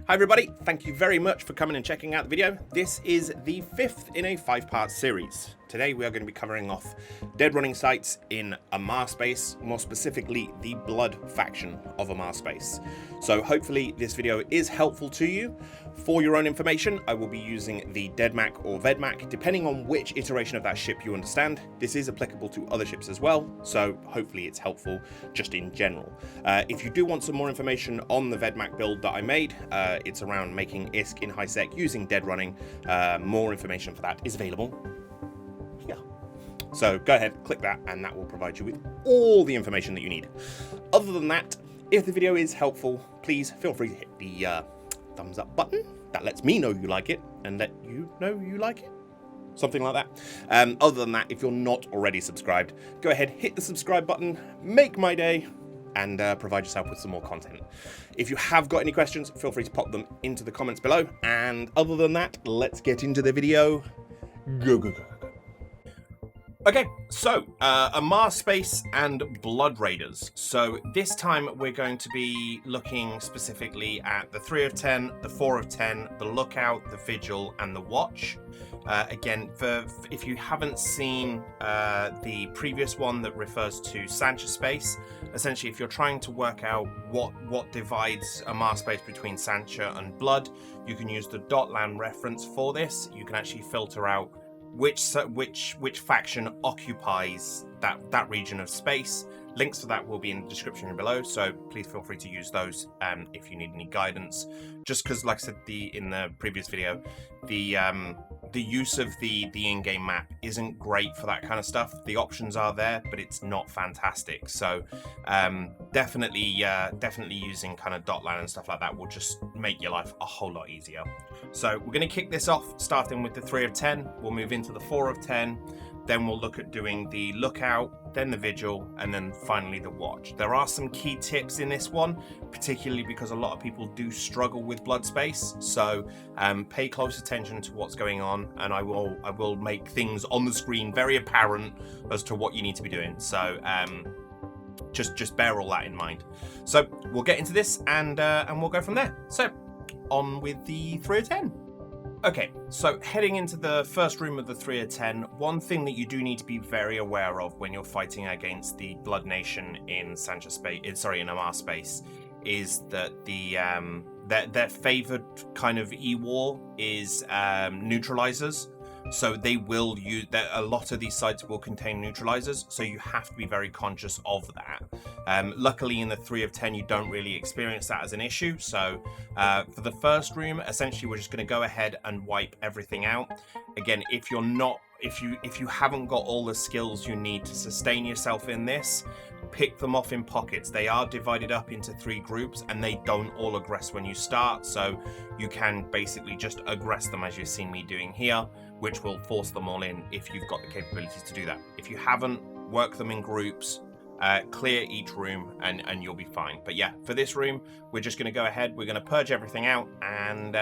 Hi everybody, thank you very much for coming and checking out the video. This is the 5th in a 5-part series. Today we are going to be covering off dead running sites in Amarr space, more specifically the Blood faction of Amarr space. So hopefully this video is helpful to you. For your own information, I will be using the DEDMAC or VEDMAC, depending on which iteration of that ship you understand. This is applicable to other ships as well, so hopefully it's helpful just in general. If you do want some more information on the VEDMAC build that I made, it's around making ISK in high sec using dead running. More information for that is available here. So go ahead, click that, and that will provide you with all the information that you need. Other than that, if the video is helpful, please feel free to hit the thumbs up button. That lets me know you like it and let you know you like it. Something like that. Other than that, if you're not already subscribed, go ahead, hit the subscribe button, make my day, and provide yourself with some more content. If you have got any questions, feel free to pop them into the comments below. And other than that, let's get into the video. Go, go, go, go. Okay, so Amarr space and Blood Raiders. So this time we're going to be looking specifically at the 3 of 10, the 4 of 10, the Lookout, the Vigil, and the Watch. Again, if you haven't seen the previous one that refers to Sancha space, essentially if you're trying to work out what divides Amarr space between Sancha and Blood, you can use the .land reference for this. You can actually filter out which faction occupies that region of space. Links to that will be in the description below, so please feel free to use those if you need any guidance. Just because, like I said in the previous video, the use of the in-game map isn't great for that kind of stuff. The options are there, but it's not fantastic. So definitely using kind of .land and stuff like that will just make your life a whole lot easier. So we're going to kick this off, starting with the 3 of 10. We'll move into the 4 of 10. Then we'll look at doing the Lookout, then the Vigil, and then finally the Watch. There are some key tips in this one, particularly because a lot of people do struggle with Blood space. So pay close attention to what's going on, and I will make things on the screen very apparent as to what you need to be doing. So just bear all that in mind. So we'll get into this and we'll go from there. So on with the 3 of 10. Okay, so heading into the first room of the 3 of 10, one thing that you do need to be very aware of when you're fighting against the Blood Nation in Sancha space, in Amarr space, is that their favored kind of E-war is neutralizers. So they will use that. A lot of these sites will contain neutralizers, so you have to be very conscious of that. Luckily, in the 3 of 10, you don't really experience that as an issue. So for the first room, essentially, we're just going to go ahead and wipe everything out. Again, if you haven't got all the skills you need to sustain yourself in this, pick them off in pockets. They are divided up into 3 groups, and they don't all aggress when you start. So you can basically just aggress them as you've seen me doing here, which will force them all in if you've got the capabilities to do that. If you haven't, work them in groups, clear each room, and you'll be fine. But yeah, for this room, we're just going to go ahead. We're going to purge everything out, and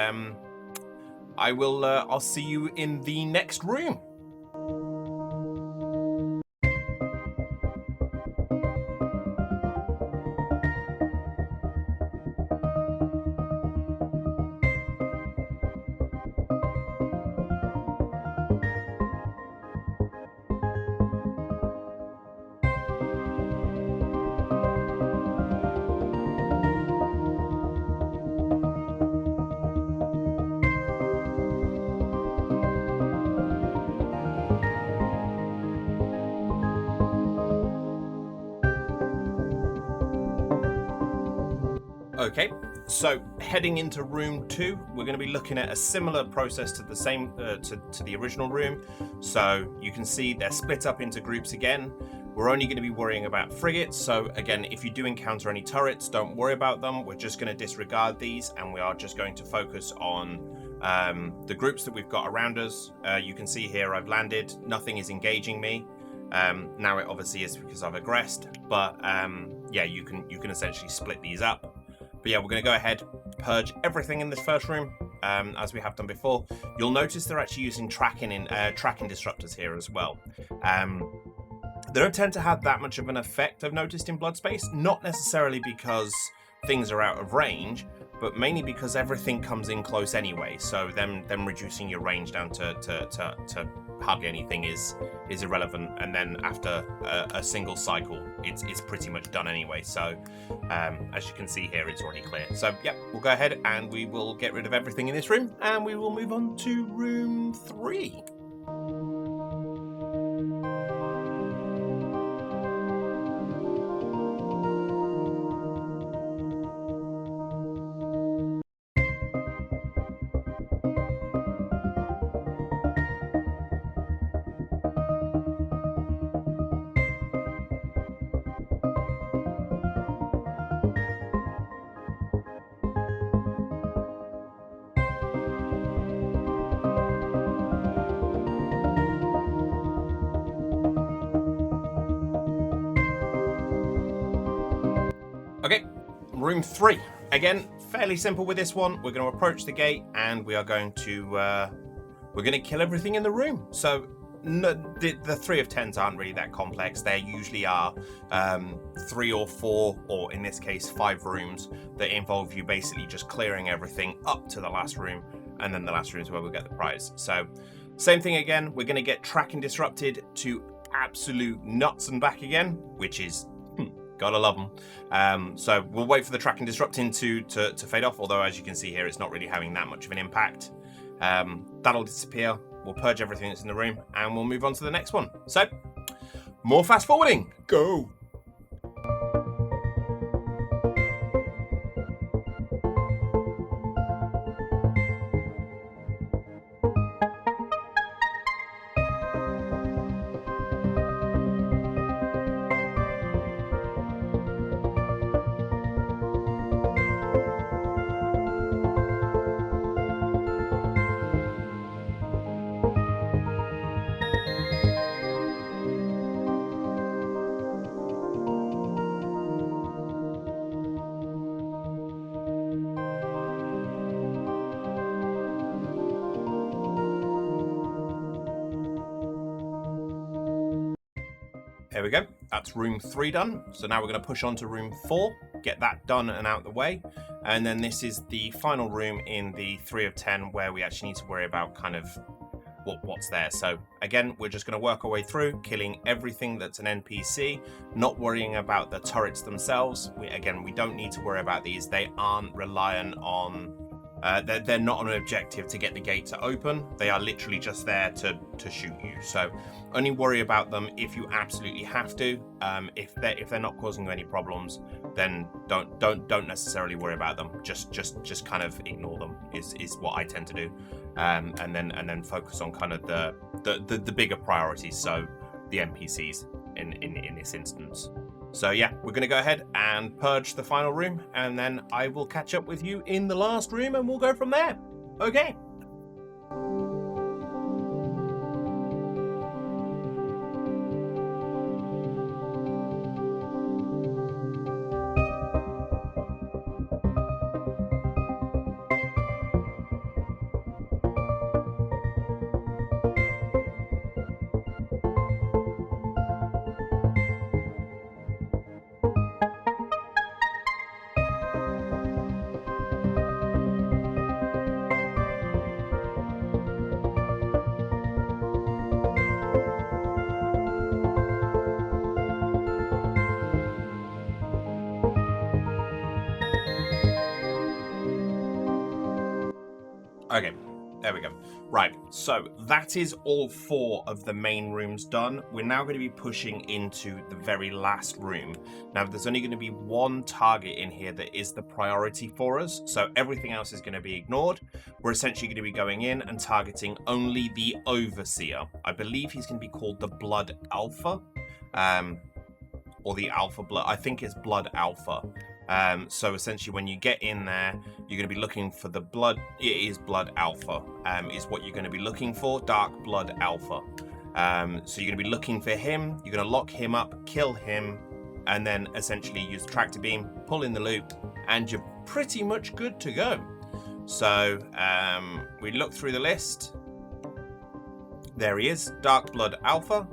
I'll see you in the next room. Okay, so heading into room 2, we're going to be looking at a similar process to the same to the original room. So you can see they're split up into groups again. We're only going to be worrying about frigates. So again, if you do encounter any turrets, don't worry about them. We're just going to disregard these, and we are just going to focus on the groups that we've got around us. You can see here I've landed. Nothing is engaging me. Now it obviously is because I've aggressed, but yeah, you can essentially split these up. But yeah, we're going to go ahead, purge everything in this first room, as we have done before. You'll notice they're actually using tracking disruptors here as well. They don't tend to have that much of an effect, I've noticed, in Blood space. Not necessarily because things are out of range, but mainly because everything comes in close anyway. So them reducing your range down to hardly anything is irrelevant. And then after a single cycle, it's pretty much done anyway. So as you can see here, it's already clear. So yeah, we'll go ahead and we will get rid of everything in this room, and we will move on to room 3. Okay, room 3. Again, fairly simple with this one. We're going to approach the gate, and we are going to kill everything in the room. So no, the 3 of 10s aren't really that complex. They usually are 3 or 4, or in this case 5 rooms that involve you basically just clearing everything up to the last room, and then the last room is where we'll get the prize. So same thing again. We're going to get tracking disrupted to absolute nuts and back again, which is gotta love them. So we'll wait for the tracking disrupting to fade off, although as you can see here, it's not really having that much of an impact. That'll disappear. We'll purge everything that's in the room, and we'll move on to the next one. So, more fast forwarding. Go. There we go. That's room 3 done. So now we're going to push on to room 4, get that done and out the way. And then this is the final room in the 3 of 10 where we actually need to worry about kind of what's there. So again, we're just going to work our way through, killing everything that's an NPC, not worrying about the turrets themselves. We don't need to worry about these. They aren't reliant on... they're not on an objective to get the gate to open. They are literally just there to shoot you. So only worry about them if you absolutely have to. If they're not causing you any problems, then don't necessarily worry about them. Just kind of ignore them is what I tend to do. And then focus on kind of the bigger priorities. So the NPCs in this instance. So yeah, we're going to go ahead and purge the final room, and then I will catch up with you in the last room, and we'll go from there. Okay. Okay, there we go. Right, so that is all 4 of the main rooms done. We're now going to be pushing into the very last room. Now, there's only going to be 1 target in here that is the priority for us, so everything else is going to be ignored. We're essentially going to be going in and targeting only the Overseer. I believe he's going to be called the Blood Alpha, or the Alpha Blood. I think it's Blood Alpha. So essentially when you get in there, you're going to be looking for the blood. It is Blood Alpha, is what you're going to be looking for. Dark Blood Alpha. So you're going to be looking for him. You're going to lock him up, kill him, and then essentially use the tractor beam, pull in the loop, and you're pretty much good to go. So we look through the list. There he is, Dark Blood Alpha.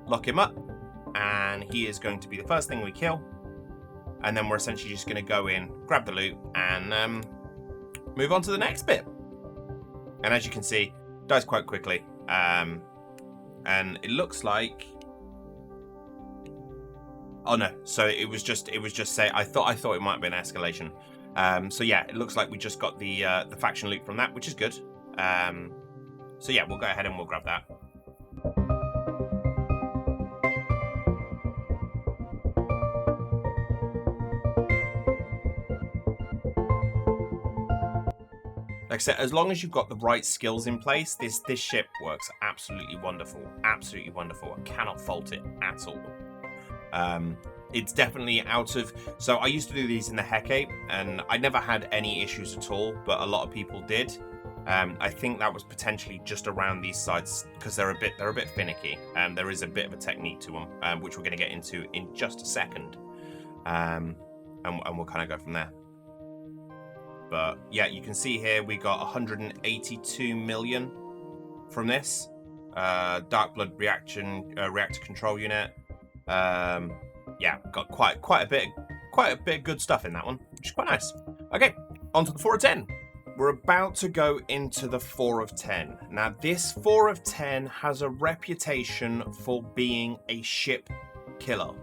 Lock him up, and he is going to be the first thing we kill. And then we're essentially just going to go in, grab the loot, and move on to the next bit. And as you can see, it dies quite quickly. And it looks like... Oh no, so it was just say I thought it might be an escalation. So yeah, it looks like we just got the faction loot from that, which is good. So yeah, we'll go ahead and we'll grab that. Like I said, as long as you've got the right skills in place, this ship works absolutely wonderful. Absolutely wonderful. I cannot fault it at all. It's definitely out of... So I used to do these in the Hecate, and I never had any issues at all, but a lot of people did. I think that was potentially just around these sides because they're a bit finicky, and there is a bit of a technique to them, which we're going to get into in just a second, and we'll kind of go from there. But yeah, you can see here we got 182 million from this Dark Blood reactor control unit. Yeah, got quite a bit of good stuff in that one, which is quite nice. Okay, on to the 4 of 10. We're about to go into the 4 of 10. Now, this 4 of 10 has a reputation for being a ship killer,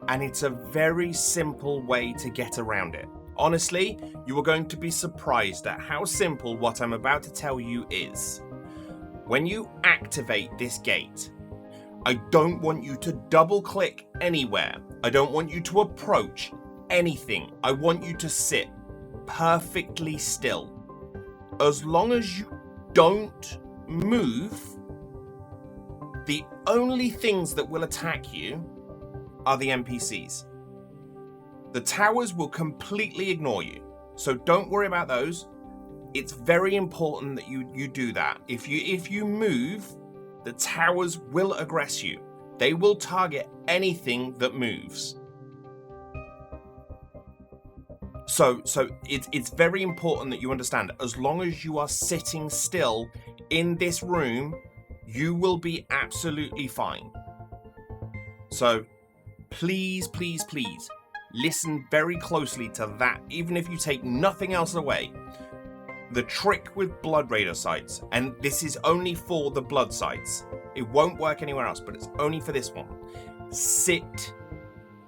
and it's a very simple way to get around it. Honestly, you are going to be surprised at how simple what I'm about to tell you is. When you activate this gate, I don't want you to double click anywhere. I don't want you to approach anything. I want you to sit perfectly still. As long as you don't move, the only things that will attack you are the NPCs. The towers will completely ignore you, so don't worry about those. It's very important that you do that. If you move, the towers will aggress you. They will target anything that moves. So it's very important that you understand, as long as you are sitting still in this room, you will be absolutely fine. So please, please, please, listen very closely to that, even if you take nothing else away. The trick with Blood Raider sites, and this is only for the Blood sites, it won't work anywhere else, but it's only for this one. Sit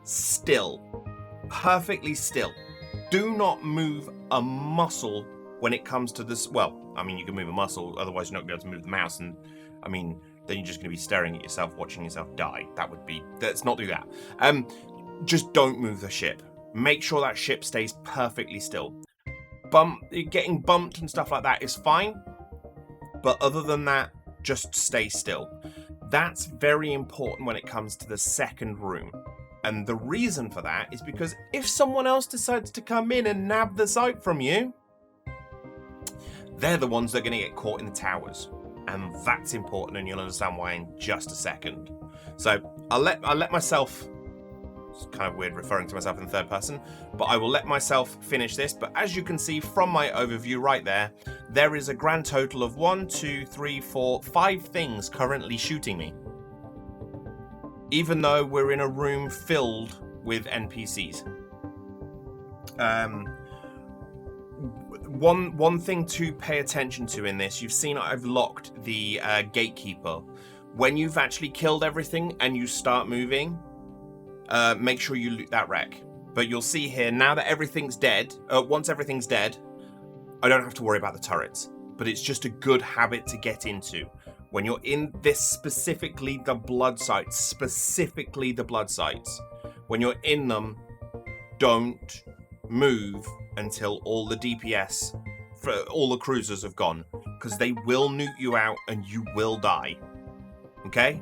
still, perfectly still. Do not move a muscle when it comes to this. Well, I mean, you can move a muscle, otherwise you're not going to be able to move the mouse, and I mean, then you're just going to be staring at yourself, watching yourself die. Let's not do that. Just don't move the ship. Make sure that ship stays perfectly still. Getting bumped and stuff like that is fine, but other than that, just stay still. That's very important when it comes to the second room. And the reason for that is because if someone else decides to come in and nab the site from you, they're the ones that are going to get caught in the towers. And that's important, and you'll understand why in just a second. So I'll let myself... It's kind of weird referring to myself in the third person, but I will let myself finish this. But as you can see from my overview right there, there is a grand total of 1, 2, 3, 4, 5 things currently shooting me. Even though we're in a room filled with NPCs. One thing to pay attention to in this, you've seen I've locked the gatekeeper. When you've actually killed everything and you start moving, make sure you loot that wreck. But you'll see here, now that everything's dead, once everything's dead, I don't have to worry about the turrets. But it's just a good habit to get into. When you're in this, specifically the blood sites, when you're in them, don't move until all the DPS, for all the cruisers have gone. Because they will nuke you out and you will die. Okay?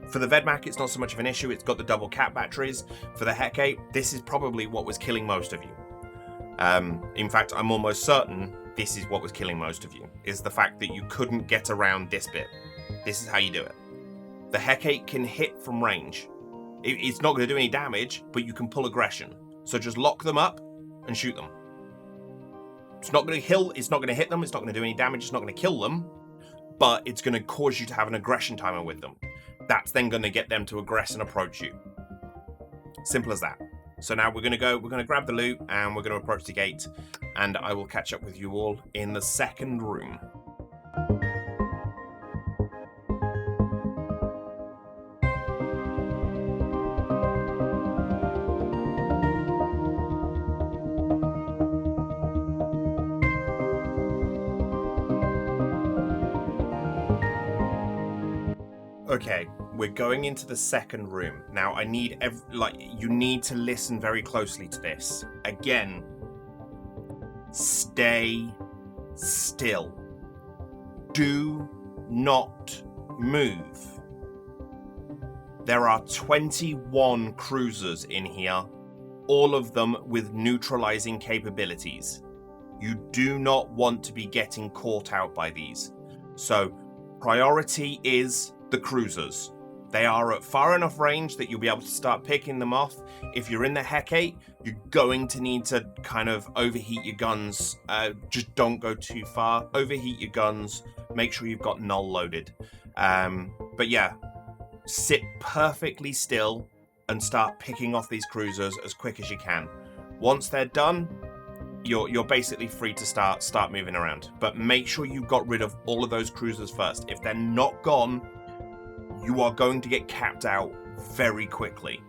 For the Vedmak, it's not so much of an issue. It's got the double cap batteries. For the Hecate, this is probably what was killing most of you. In fact, I'm almost certain this is what was killing most of you, is the fact that you couldn't get around this bit. This is how you do it. The Hecate can hit from range. It's not going to do any damage, but you can pull aggression. So just lock them up and shoot them. It's not going to hit them, it's not going to do any damage, it's not going to kill them, but it's going to cause you to have an aggression timer with them. That's then going to get them to aggress and approach you. Simple as that. So now we're going to grab the loot and we're going to approach the gate, and I will catch up with you all in the second room. Okay, we're going into the second room. Now, I need you need to listen very closely to this. Again, stay still. Do not move. There are 21 cruisers in here, all of them with neutralizing capabilities. You do not want to be getting caught out by these. So, priority is the cruisers. They are at far enough range that you'll be able to start picking them off. If you're in the Hecate, you're going to need to kind of overheat your guns. Just don't go too far. Overheat your guns. Make sure you've got null loaded. But yeah, sit perfectly still and start picking off these cruisers as quick as you can. Once they're done, you're basically free to start moving around. But make sure you got rid of all of those cruisers first. If they're not gone, you are going to get capped out very quickly.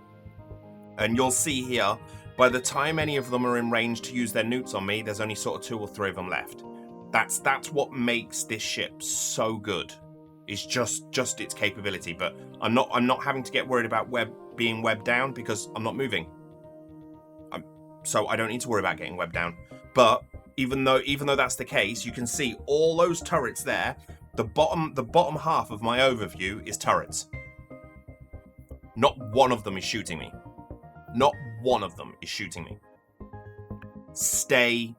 And you'll see here, by the time any of them are in range to use their newts on me, there's only sort of 2 or 3 of them left. That's what makes this ship so good. It's just its capability. But I'm not having to get worried about being webbed down because I'm not moving. So I don't need to worry about getting webbed down. But even though that's the case, you can see all those turrets there. The bottom half of my overview is turrets. Not one of them is shooting me. Not one of them is shooting me. Stay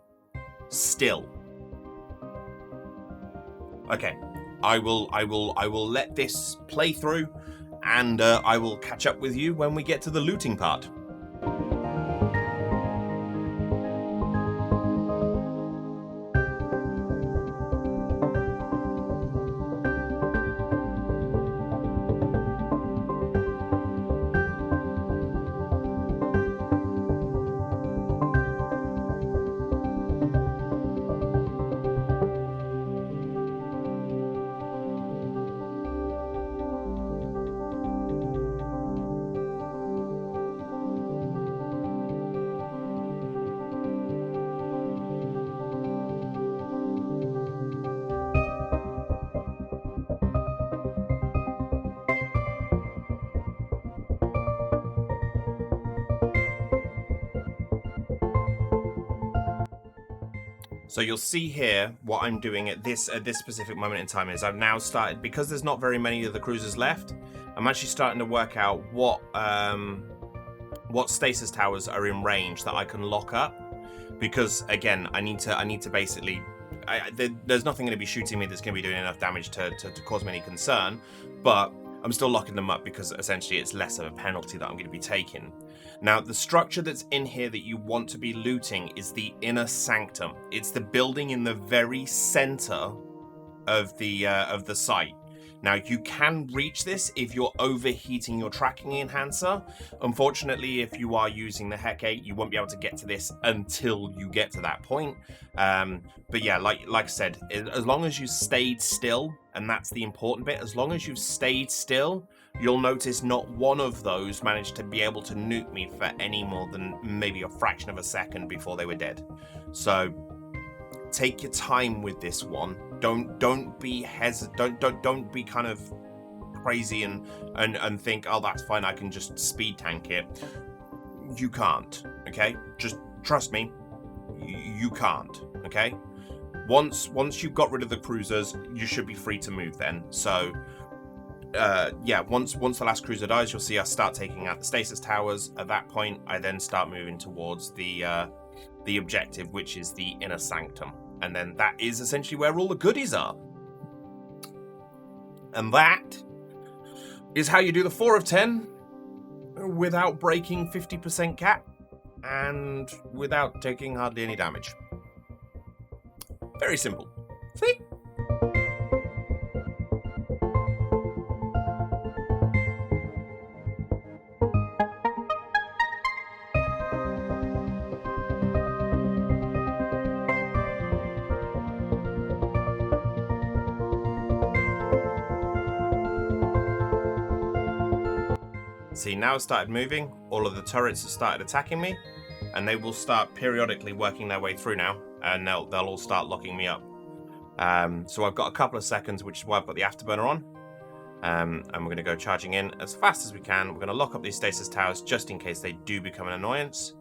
still. Okay, I will let this play through, and I will catch up with you when we get to the looting part. So you'll see here what I'm doing at this specific moment in time is I've now started, because there's not very many of the cruisers left, I'm actually starting to work out what stasis towers are in range that I can lock up, because again I need to basically there's nothing going to be shooting me that's going to be doing enough damage to cause me any concern, but I'm still locking them up because essentially it's less of a penalty that I'm going to be taking. Now, the structure that's in here that you want to be looting is the inner sanctum. It's the building in the very center of the site. Now, you can reach this if you're overheating your tracking enhancer. Unfortunately, if you are using the Hecate, you won't be able to get to this until you get to that point. But yeah, like I said, as long as you stayed still, and that's the important bit, as long as you've stayed still, you'll notice not one of those managed to be able to nuke me for any more than maybe a fraction of a second before they were dead. So take your time with this one. Don't be hesitant. Don't be kind of crazy and think, oh, that's fine, I can just speed tank it. You can't. Okay, just trust me. You can't. Okay. Once you've got rid of the cruisers, you should be free to move then. So yeah, once the last cruiser dies, you'll see I start taking out the stasis towers. At that point, I then start moving towards the objective, which is the inner sanctum. And then that is essentially where all the goodies are. And that is how you do the 4 of 10 without breaking 50% cap and without taking hardly any damage. Very simple. See? See, now it's started moving. All of the turrets have started attacking me, and they will start periodically working their way through now, and they'll all start locking me up. So I've got a couple of seconds, which is why I've got the afterburner on. And we're going to go charging in as fast as we can. We're going to lock up these stasis towers just in case they do become an annoyance.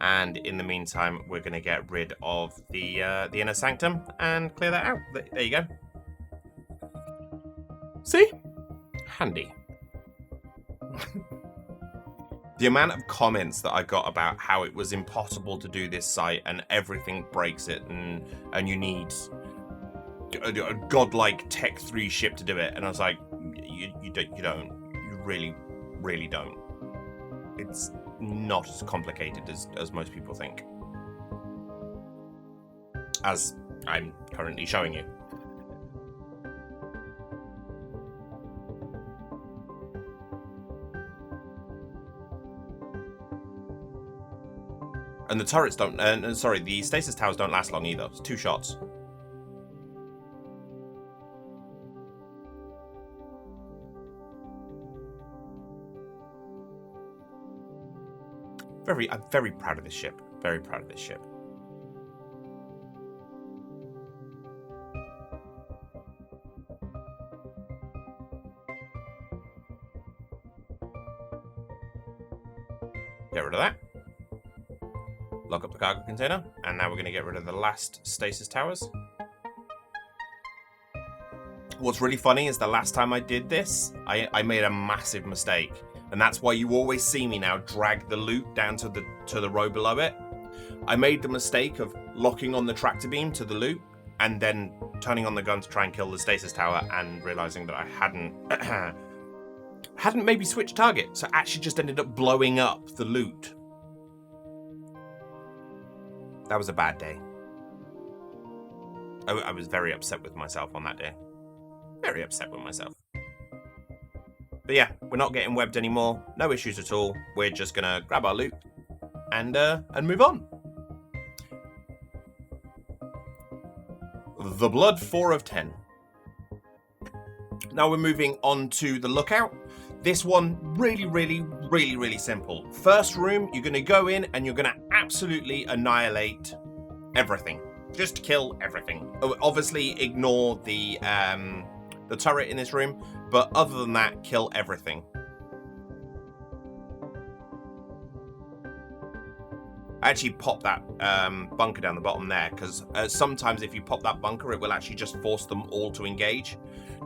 And in the meantime, we're going to get rid of the inner sanctum and clear that out. There you go. See? Handy. The amount of comments that I got about how it was impossible to do this site and everything breaks it and you need a godlike Tech 3 ship to do it, and I was like, you don't. You really don't. It's not as complicated as most people think, as I'm currently showing you. And the turrets don't, sorry, the stasis towers don't last long either. It's 2 shots. I'm very proud of this ship. Very proud of this ship. Get rid of that. Lock up the cargo container. And now we're going to get rid of the last stasis towers. What's really funny is the last time I did this, I made a massive mistake. And that's why you always see me now drag the loot down to the row below it. I made the mistake of locking on the tractor beam to the loot and then turning on the gun to try and kill the stasis tower and realizing that I hadn't maybe switched target, so actually just ended up blowing up the loot. That was a bad day. I was very upset with myself on that day. Very upset with myself. But yeah, we're not getting webbed anymore. No issues at all. We're just gonna grab our loot and move on. The Blood 4 of 10. Now we're moving on to the lookout. This one, really simple. First room, you're gonna go in and you're gonna absolutely annihilate everything. Just kill everything. Obviously, ignore the turret in this room, but other than that, kill everything. I actually pop that bunker down the bottom there, because sometimes if you pop that bunker, it will actually just force them all to engage.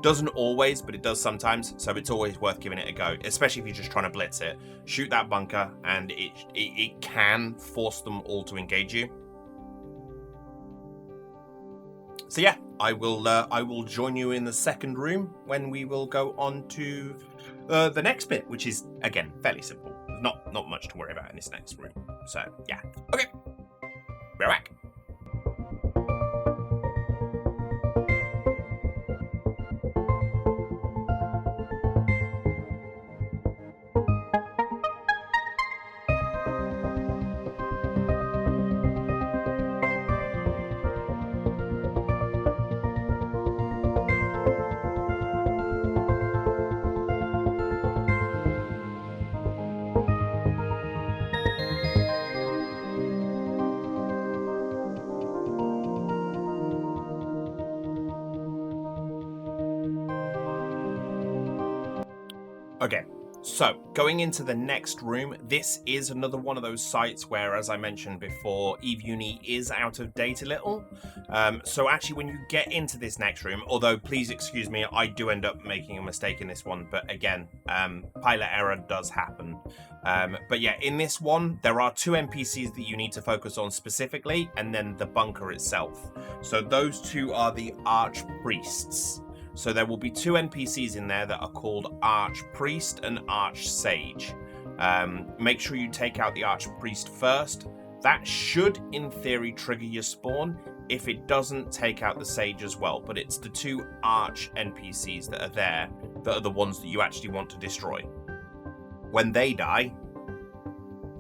Doesn't always, but it does sometimes, so it's always worth giving it a go, especially if you're just trying to blitz it. Shoot that bunker, and it can force them all to engage you. So yeah, I will join you in the second room when we will go on to the next bit, which is again fairly simple. Not much to worry about in this next room. So yeah, okay, we're back. Okay, so going into the next room, this is another one of those sites where, as I mentioned before, Eve Uni is out of date a little. So actually when you get into this next room, although please excuse me, I do end up making a mistake in this one, but again, pilot error does happen. But yeah, in this one, there are 2 NPCs that you need to focus on specifically, and then the bunker itself. So those 2 are the Archpriests. So there will be 2 NPCs in there that are called Archpriest and Archsage. Make sure you take out the Archpriest first. That should, in theory, trigger your spawn. If it doesn't, take out the Sage as well. But it's the 2 Arch NPCs that are there that are the ones that you actually want to destroy. When they die,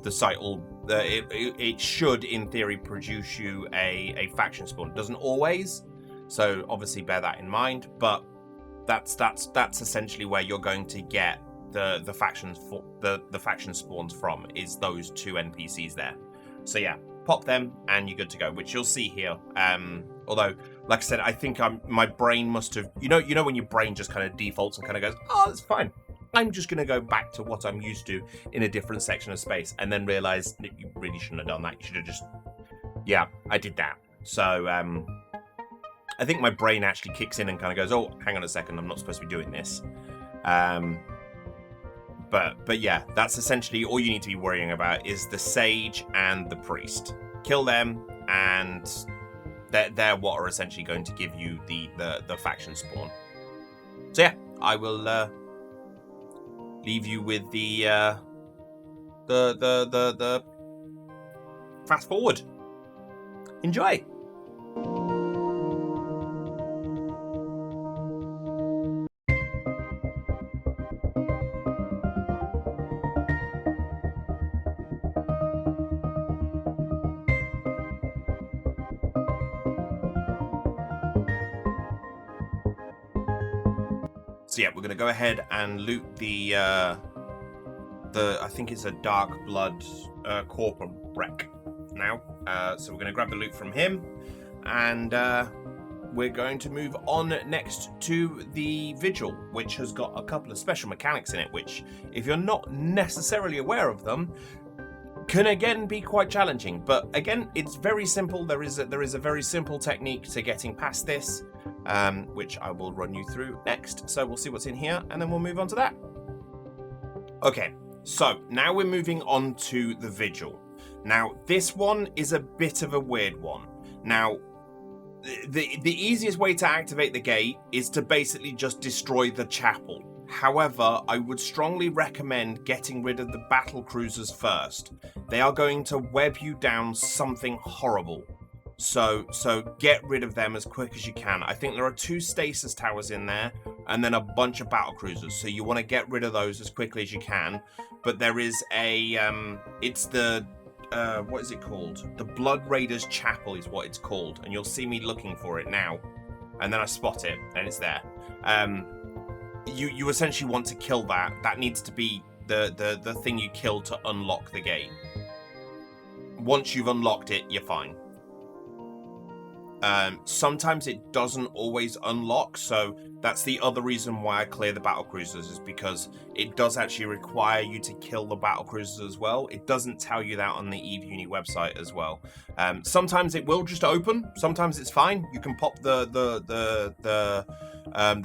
the site will... it should, in theory, produce you a faction spawn. It doesn't always... So obviously bear that in mind, but that's essentially where you're going to get the faction spawns from, is those 2 NPCs there. So yeah, pop them and you're good to go, which you'll see here. Although, like I said, I think my brain must have, you know when your brain just kind of defaults and kind of goes, oh, that's fine. I'm just going to go back to what I'm used to in a different section of space, and then realize that you really shouldn't have done that. You should have just, yeah, I did that. So I think my brain actually kicks in and kind of goes, oh, hang on a second, I'm not supposed to be doing this. But yeah, that's essentially all you need to be worrying about is the sage and the priest. Kill them, and they're what are essentially going to give you the faction spawn. So yeah, I will leave you with the fast forward. Enjoy. So yeah, we're going to go ahead and loot the I think it's a Dark Blood Corporal wreck now. So we're going to grab the loot from him, and we're going to move on next to the Vigil, which has got a couple of special mechanics in it, which, if you're not necessarily aware of them, can again be quite challenging. But again, it's very simple. There is a very simple technique to getting past this, which I will run you through next. So we'll see what's in here, and then we'll move on to that. Okay, so now we're moving on to the Vigil. Now, this one is a bit of a weird one. Now, the easiest way to activate the gate is to basically just destroy the chapel. However, I would strongly recommend getting rid of the battle cruisers first. They are going to web you down something horrible. So get rid of them as quick as you can. I think there are 2 stasis towers in there, and then a bunch of battle cruisers. So you want to get rid of those as quickly as you can. But there is a it's the what is it called? The Blood Raiders Chapel is what it's called, and you'll see me looking for it now. And then I spot it, and it's there. You essentially want to kill that. That needs to be the thing you kill to unlock the gate. Once you've unlocked it, you're fine. Sometimes it doesn't always unlock, so that's the other reason why I clear the battle cruisers, is because it does actually require you to kill the battle cruisers as well. It doesn't tell you that on the EVE Uni website as well. Sometimes it will just open. Sometimes it's fine. You can pop the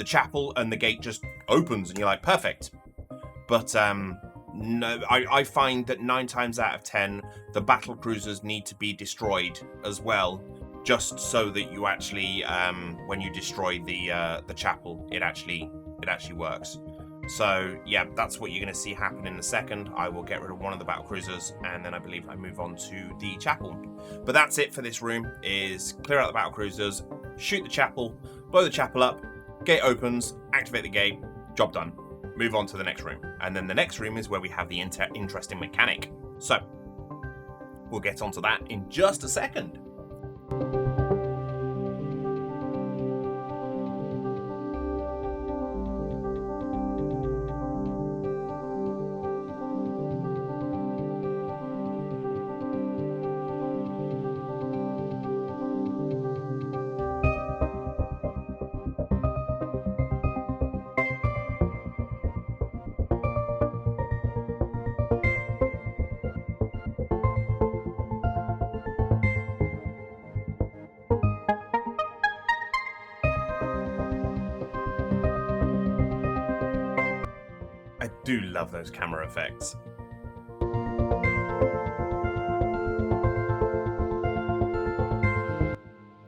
chapel and the gate just opens, and you're like, perfect. But no, I find that 9 times out of 10, the battle cruisers need to be destroyed as well, just so that you actually, when you destroy the chapel, it actually works. So yeah, that's what you're going to see happen in a second. I will get rid of one of the battle cruisers, and then I believe I move on to the chapel. But that's it for this room: is clear out the battle cruisers, shoot the chapel, blow the chapel up, gate opens, activate the gate, job done. Move on to the next room, and then the next room is where we have the interesting mechanic. So we'll get onto that in just a second. I do love those camera effects.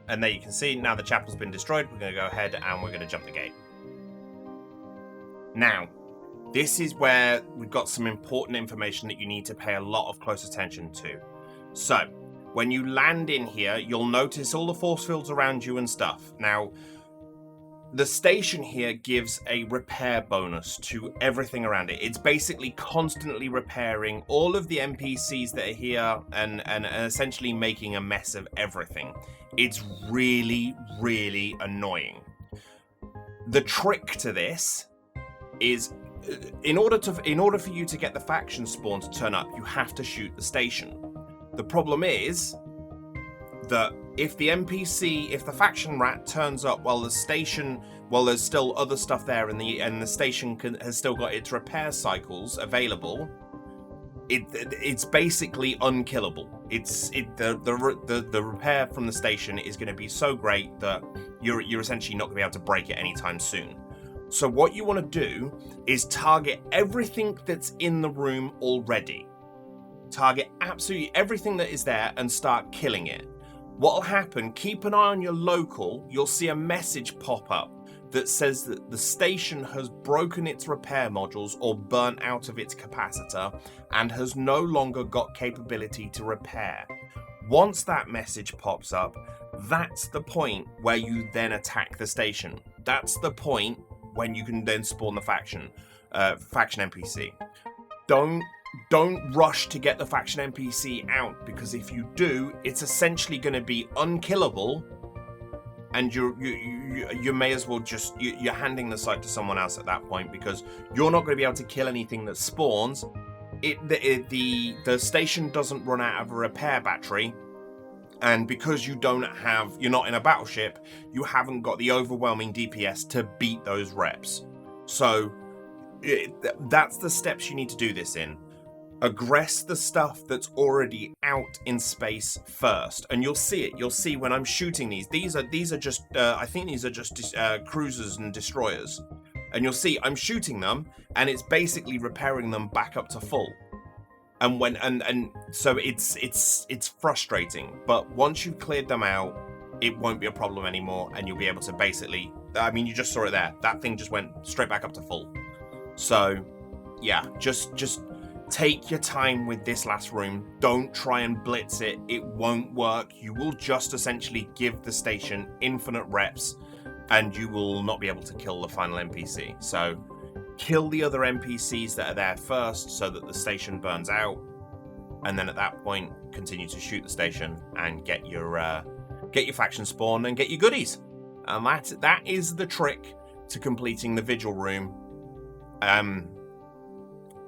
And there you can see, now the chapel's been destroyed, we're going to go ahead and we're going to jump the gate. Now, this is where we've got some important information that you need to pay a lot of close attention to. So, when you land in here, you'll notice all the force fields around you and stuff. Now, the station here gives a repair bonus to everything around it. It's basically constantly repairing all of the NPCs that are here and essentially making a mess of everything. It's really, really annoying. The trick to this is in order for you to get the faction spawn to turn up, you have to shoot the station. The problem is that if the faction rat turns up while there's still other stuff there, and the station has still got its repair cycles available, it's basically unkillable. The repair from the station is going to be so great that you're essentially not going to be able to break it anytime soon. So what you want to do is target everything that's in the room already. Target absolutely everything that is there and start killing it. What'll happen, keep an eye on your local, you'll see a message pop up that says that the station has broken its repair modules or burnt out of its capacitor and has no longer got capability to repair. Once that message pops up, that's the point where you then attack the station. That's the point when you can then spawn the faction NPC. Don't rush to get the faction NPC out, because if you do, it's essentially going to be unkillable, and you may as well just you're handing the site to someone else at that point, because you're not going to be able to kill anything that spawns. The station doesn't run out of a repair battery, and because you're not in a battleship, you haven't got the overwhelming DPS to beat those reps. So that's the steps you need to do this in. Aggress the stuff that's already out in space first, and you'll see it. You'll see when I'm shooting these. These are just I think these are just cruisers and destroyers, and you'll see I'm shooting them, and it's basically repairing them back up to full. And so it's frustrating, but once you've cleared them out, it won't be a problem anymore, and you'll be able to basically, I mean, you just saw it there. That thing just went straight back up to full. So yeah, just take your time with this last room. Don't try and blitz it. It won't work. You will just essentially give the station infinite reps, and you will not be able to kill the final NPC. So kill the other NPCs that are there first so that the station burns out, and then at that point continue to shoot the station and get your faction spawn and get your goodies. And that is the trick to completing the Vigil room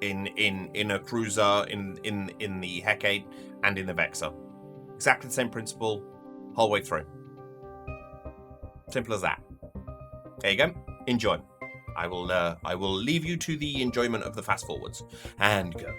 in a cruiser, in the Hecate, and in the Vexor. Exactly the same principle whole way through. Simple as that. There you go. Enjoy. I will leave you to the enjoyment of the fast forwards, and go.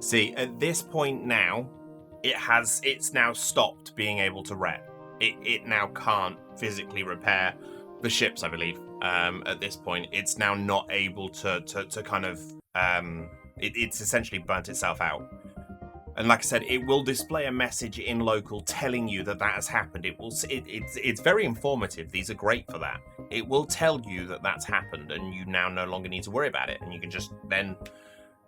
See, at this point now, it's now stopped being able to rep. It now can't physically repair the ships, I believe. At this point, it's now not able to kind of it's essentially burnt itself out. And like I said, it will display a message in local telling you that has happened. It's very informative. These are great for that. It will tell you that that's happened, and you now no longer need to worry about it, and you can just then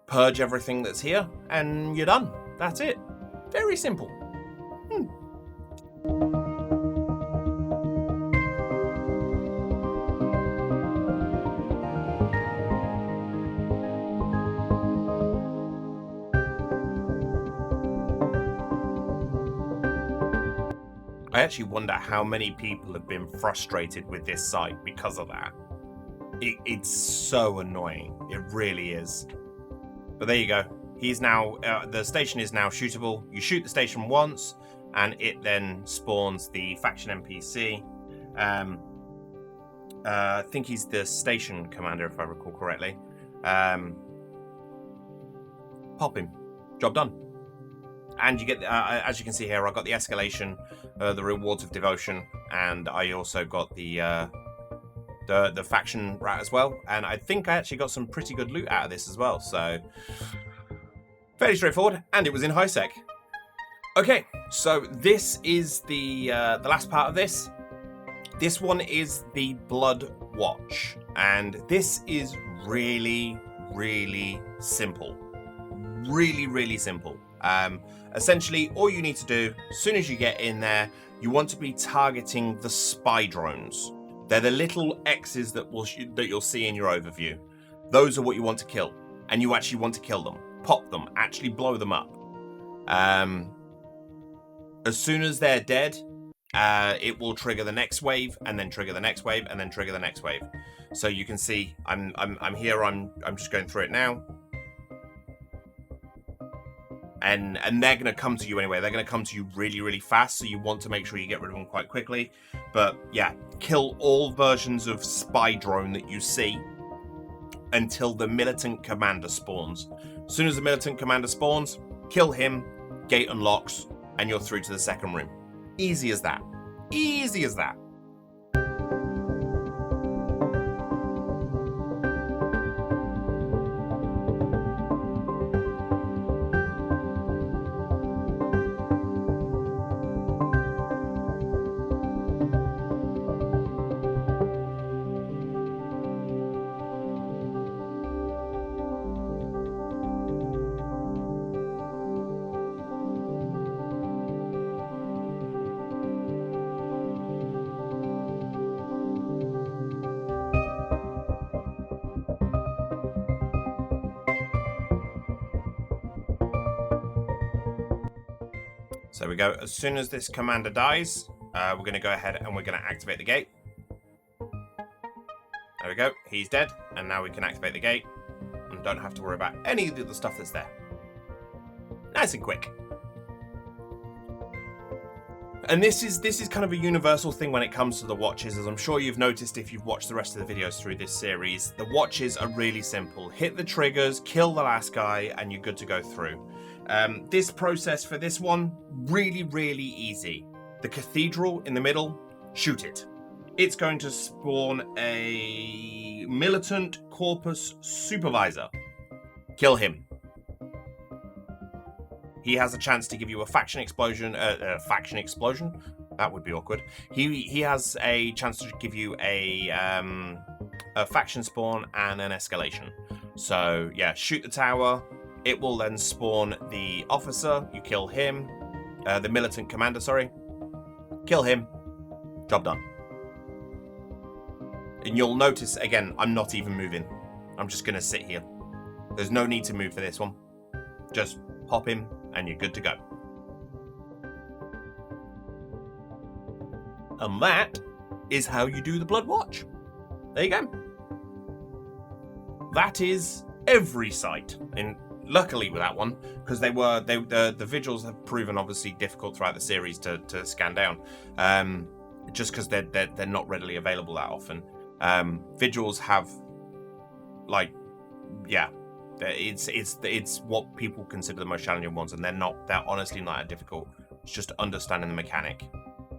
purge everything that's here, and you're done. That's it. Very simple. I actually wonder how many people have been frustrated with this site because of that. It's so annoying. It really is. But there you go. He's now the station is now shootable. You shoot the station once, and it then spawns the faction NPC. I think he's the station commander, if I recall correctly. Pop him. Job done. And you get, as you can see here, I got the escalation, the rewards of devotion, and I also got the faction rat as well. And I think I actually got some pretty good loot out of this as well. So fairly straightforward, and it was in high sec. Okay, so this is the last part of this. This one is the Blood Watch, and this is really, really simple. really, really simple. Essentially, all you need to do, as soon as you get in there, you want to be targeting the spy drones. They're the little X's that you'll see in your overview. Those are what you want to kill, and you actually want to kill them, pop them, actually blow them up. As soon as they're dead, it will trigger the next wave, and then trigger the next wave, and then trigger the next wave. So you can see, I'm here. I'm just going through it now, and they're going to come to you anyway. They're going to come to you really, really fast. So you want to make sure you get rid of them quite quickly. But yeah, kill all versions of spy drone that you see until the militant commander spawns. As soon as the militant commander spawns, kill him, gate unlocks, and you're through to the second room. Easy as that. Easy as that. So we go, as soon as this commander dies, we're going to go ahead and we're going to activate the gate. There we go, he's dead, and now we can activate the gate and don't have to worry about any of the other stuff that's there. Nice and quick. And this is kind of a universal thing when it comes to the watches, as I'm sure you've noticed if you've watched the rest of the videos through this series. The watches are really simple. Hit the triggers, kill the last guy, and you're good to go through. This process for this one, really, really easy. The cathedral in the middle, shoot it. It's going to spawn a militant corpus supervisor. Kill him. He has a chance to give you a faction explosion. That would be awkward. He has a chance to give you a faction spawn and an escalation. So yeah, shoot the tower. It will then spawn the officer. You kill him. The militant commander, sorry. Kill him. Job done. And you'll notice, again, I'm not even moving. I'm just going to sit here. There's no need to move for this one. Just pop him and you're good to go. And that is how you do the Blood Watch. There you go. That is every site. And luckily with that one, because the vigils have proven obviously difficult throughout the series to scan down, just because they're not readily available that often. Vigils have, like, yeah, it's what people consider the most challenging ones, and they're honestly not that difficult. It's just understanding the mechanic.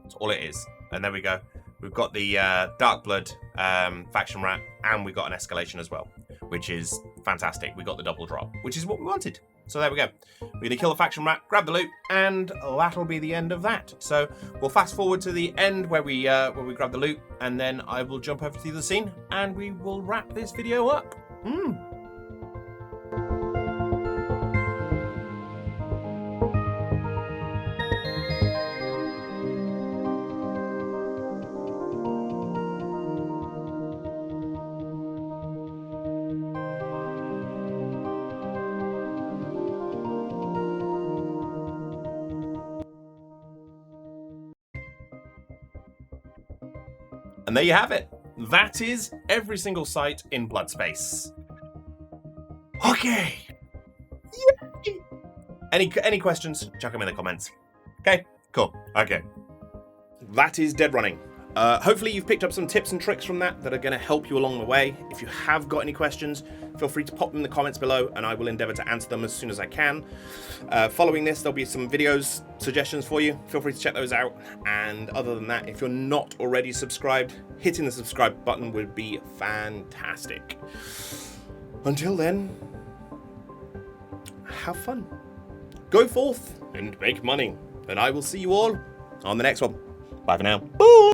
That's all it is. And there we go. We've got the Dark Blood faction rat, and we got an escalation as well, which is fantastic. We got the double drop, which is what we wanted. So there we go. We're going to kill the faction rat, grab the loot, and that'll be the end of that. So we'll fast forward to the end where we grab the loot, and then I will jump over to the other scene, and we will wrap this video up. And there you have it. That is every single site in Bloodspace. Okay. Yay! Any questions? Chuck them in the comments. Okay, cool. Okay. That is Dead Running. Hopefully you've picked up some tips and tricks from that are going to help you along the way. If you have got any questions, feel free to pop them in the comments below, and I will endeavour to answer them as soon as I can. Following this, there'll be some videos, suggestions for you. Feel free to check those out. And other than that, if you're not already subscribed, hitting the subscribe button would be fantastic. Until then, have fun. Go forth and make money. And I will see you all on the next one. Bye for now. Bye.